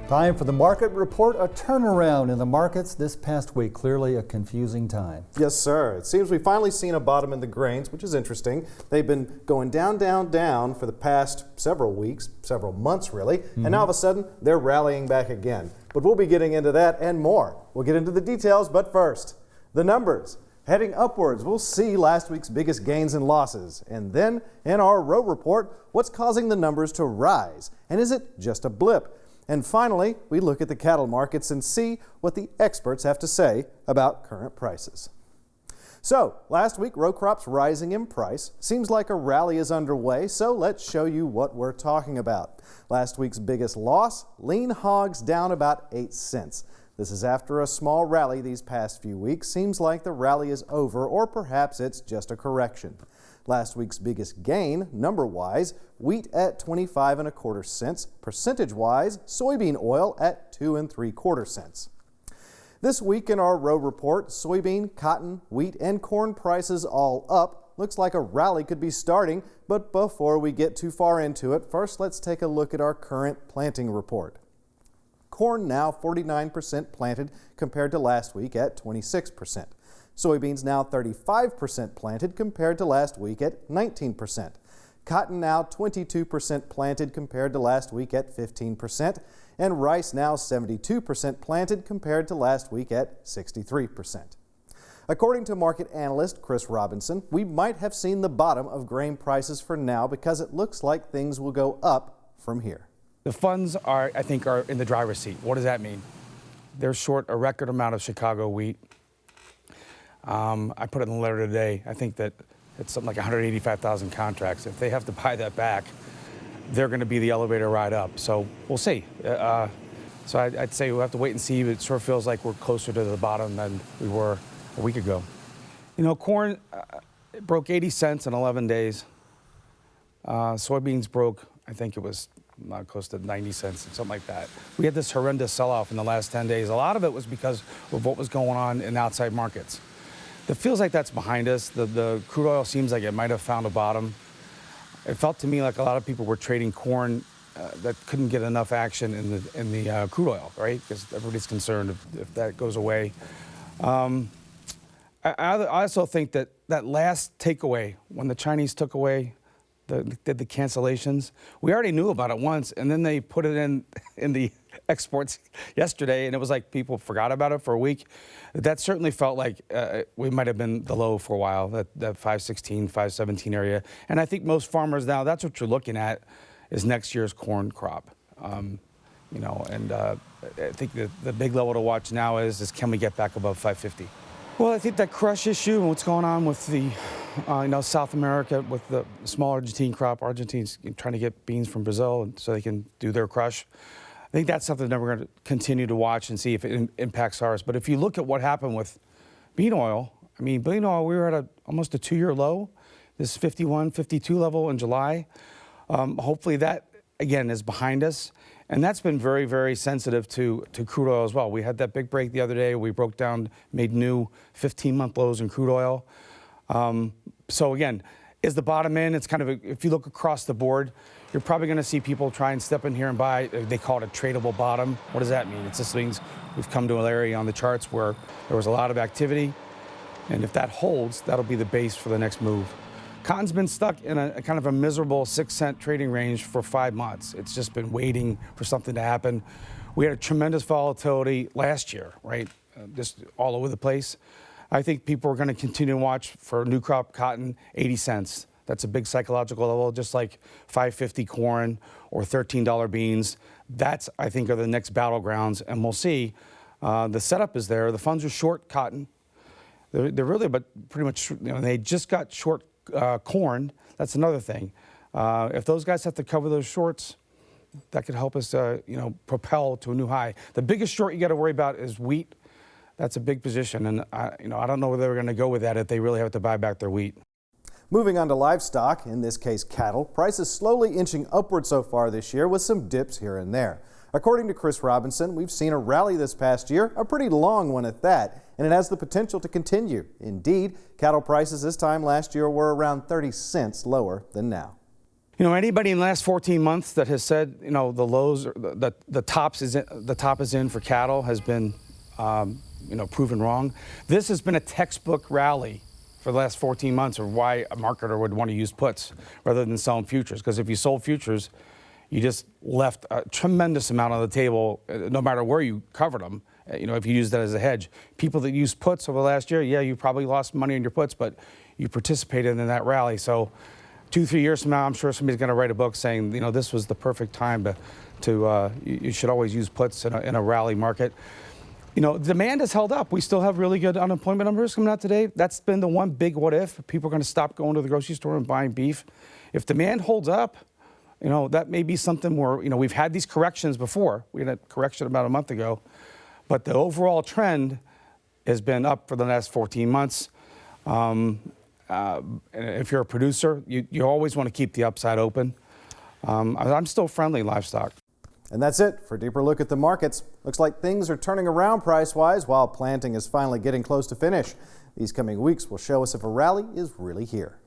Time for the market report. A turnaround in the markets this past week. Clearly a confusing time. Yes, sir. It seems we've finally seen a bottom in the grains, which is interesting. They've been going down, down, down for the past several weeks, several months really, and now all of a sudden they're rallying back again. But we'll be getting into that and more. We'll get into the details, but first, the numbers. Heading upwards, we'll see last week's biggest gains and losses. And then, in our row report, what's causing the numbers to rise? And is it just a blip? And finally, we look at the cattle markets and see what the experts have to say about current prices. So, last week, row crops rising in price. Seems like a rally is underway, so let's show you what we're talking about. Last week's biggest loss, lean hogs down about 8 cents. This is after a small rally these past few weeks. Seems like the rally is over, or perhaps it's just a correction. Last week's biggest gain, number-wise, wheat at 25.25 cents. Percentage-wise, soybean oil at 2.75 cents. This week in our row report, soybean, cotton, wheat, and corn prices all up. Looks like a rally could be starting, but before we get too far into it, first let's take a look at our current planting report. Corn now 49% planted compared to last week at 26%. Soybeans now 35% planted compared to last week at 19%. Cotton now 22% planted compared to last week at 15%. And rice now 72% planted compared to last week at 63%. According to market analyst Chris Robinson, we might have seen the bottom of grain prices for now because it looks like things will go up from here. The funds are in the driver's seat. What does that mean? They're short a record amount of Chicago wheat. I put it in the letter today. I think that it's something like 185,000 contracts. If they have to buy that back, they're going to be the elevator ride up. So we'll see. So I'd say we'll have to wait and see. But it sort of feels like we're closer to the bottom than we were a week ago. You know, corn it broke 80 cents in 11 days. Soybeans broke, I think it was close to 90 cents, something like that. We had this horrendous sell-off in the last 10 days. A lot of it was because of what was going on in outside markets. It feels like that's behind us. The crude oil seems like it might have found a bottom. It felt to me like a lot of people were trading corn that couldn't get enough action in the crude oil, right? Because everybody's concerned if that goes away. I also think that last takeaway, when the Chinese took away did the cancellations, we already knew about it once, and then they put it in the exports yesterday, and it was like people forgot about it for a week. That certainly felt like we might have been the low for a while, that 516, 517 area. And I think most farmers now, that's what you're looking at, is next year's corn crop. You know, and I think the big level to watch now is can we get back above 550? Well, I think that crush issue and what's going on with the, South America with the small Argentine crop, Argentines trying to get beans from Brazil so they can do their crush. I think that's something that we're going to continue to watch and see if it impacts ours. But if you look at what happened with bean oil, we were at almost a 2-year low, this 51, 52 level in July. Hopefully that, again, is behind us. And that's been very, very sensitive to crude oil as well. We had that big break the other day. We broke down, made new 15-month lows in crude oil. So again, is the bottom in? It's kind of, if you look across the board, you're probably going to see people try and step in here and buy. They call it a tradable bottom. What does that mean? It just means we've come to an area on the charts where there was a lot of activity. And if that holds, that'll be the base for the next move. Cotton's been stuck in a kind of a miserable 6-cent trading range for 5 months. It's just been waiting for something to happen. We had a tremendous volatility last year, right? Just all over the place. I think people are going to continue to watch for new crop cotton, 80 cents. That's a big psychological level, just like $5.50 corn or $13 beans. That's, I think, are the next battlegrounds, and we'll see. The setup is there. The funds are short cotton. They're really, but pretty much, they just got short corn. That's another thing. If those guys have to cover those shorts, that could help us, propel to a new high. The biggest short you got to worry about is wheat. That's a big position, and I don't know where they're going to go with that if they really have to buy back their wheat. Moving on to livestock, in this case cattle, prices slowly inching upward so far this year with some dips here and there. According to Chris Robinson, we've seen a rally this past year, a pretty long one at that, and it has the potential to continue. Indeed, cattle prices this time last year were around 30 cents lower than now. Anybody in the last 14 months that has said, the lows, the top is in for cattle has been, proven wrong. This has been a textbook rally for the last 14 months of why a marketer would want to use puts rather than selling futures. Because if you sold futures, you just left a tremendous amount on the table, no matter where you covered them. If you use that as a hedge. People that used puts over the last year, yeah, you probably lost money on your puts, but you participated in that rally. So 2-3 years from now, I'm sure somebody's going to write a book saying, this was the perfect time to you should always use puts in a rally market. Demand has held up. We still have really good unemployment numbers coming out today. That's been the one big what if. People are going to stop going to the grocery store and buying beef. If demand holds up, that may be something where, we've had these corrections before. We had a correction about a month ago. But the overall trend has been up for the last 14 months. If you're a producer, you always want to keep the upside open. I'm still friendly livestock. And that's it for a deeper look at the markets. Looks like things are turning around price-wise while planting is finally getting close to finish. These coming weeks will show us if a rally is really here.